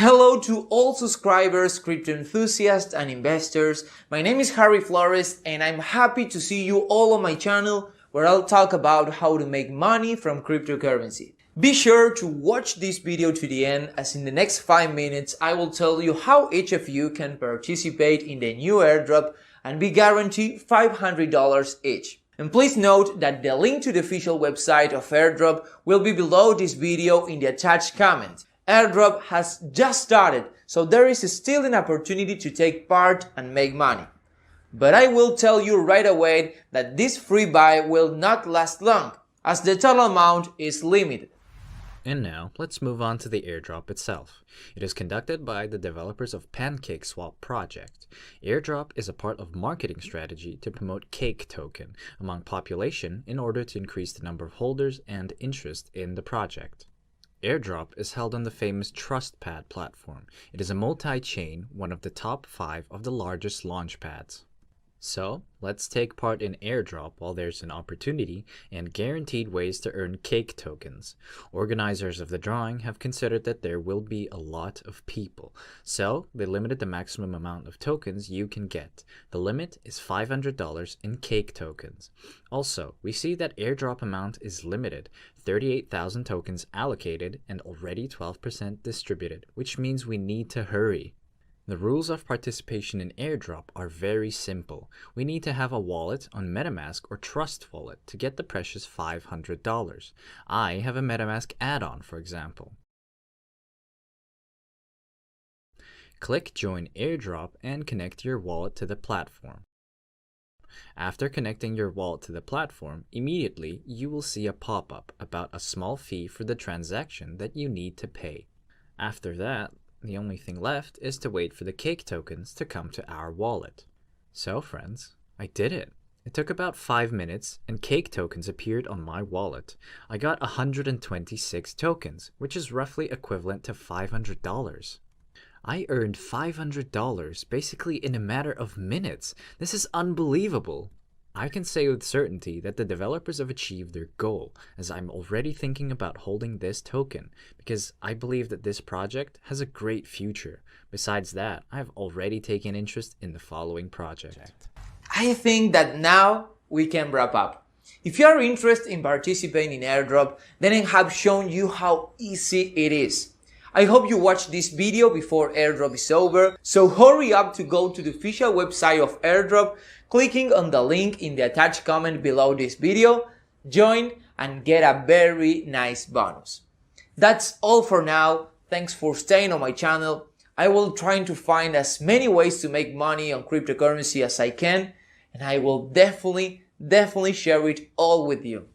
Hello to all subscribers, crypto enthusiasts and investors. My name is Harry Flores and I'm happy to see you all on my channel where I'll talk about how to make money from cryptocurrency. Be sure to watch this video to the end, as in the next 5 minutes I will tell you how each of you can participate in the new airdrop and be guaranteed $500 each. And please note that the link to the official website of airdrop will be below this video in the attached comment. Airdrop has just started, so there is still an opportunity to take part and make money. But I will tell you right away that this free buy will not last long, as the total amount is limited. And now, let's move on to the airdrop itself. It is conducted by the developers of PancakeSwap project. Airdrop is a part of marketing strategy to promote Cake token among population in order to increase the number of holders and interest in the project. Airdrop is held on the famous TrustPad platform. It is a multi-chain, one of the top 5 of the largest launchpads. So, let's take part in airdrop while there's an opportunity and guaranteed ways to earn Cake tokens. Organizers of the drawing have considered that there will be a lot of people, so they limited the maximum amount of tokens you can get. The limit is $500 in Cake tokens. Also, we see that airdrop amount is limited, 38,000 tokens allocated and already 12% distributed, which means we need to hurry. The rules of participation in airdrop are very simple. We need to have a wallet on MetaMask or Trust Wallet to get the precious $500. I have a MetaMask add-on, for example. Click Join Airdrop and connect your wallet to the platform. After connecting your wallet to the platform, immediately you will see a pop-up about a small fee for the transaction that you need to pay. After that, the only thing left is to wait for the Cake tokens to come to our wallet. So friends, I did it. It took about 5 minutes and Cake tokens appeared on my wallet. I got 126 tokens, which is roughly equivalent to $500. I earned $500 basically in a matter of minutes. This is unbelievable. I can say with certainty that the developers have achieved their goal, as I'm already thinking about holding this token, because I believe that this project has a great future. Besides that, I have already taken interest in the following project. I think that now we can wrap up. If you are interested in participating in airdrop, then I have shown you how easy it is. I hope you watch this video before airdrop is over, so hurry up to go to the official website of airdrop, clicking on the link in the attached comment below this video, join and get a very nice bonus. That's all for now. Thanks for staying on my channel. I will try to find as many ways to make money on cryptocurrency as I can, and I will definitely share it all with you.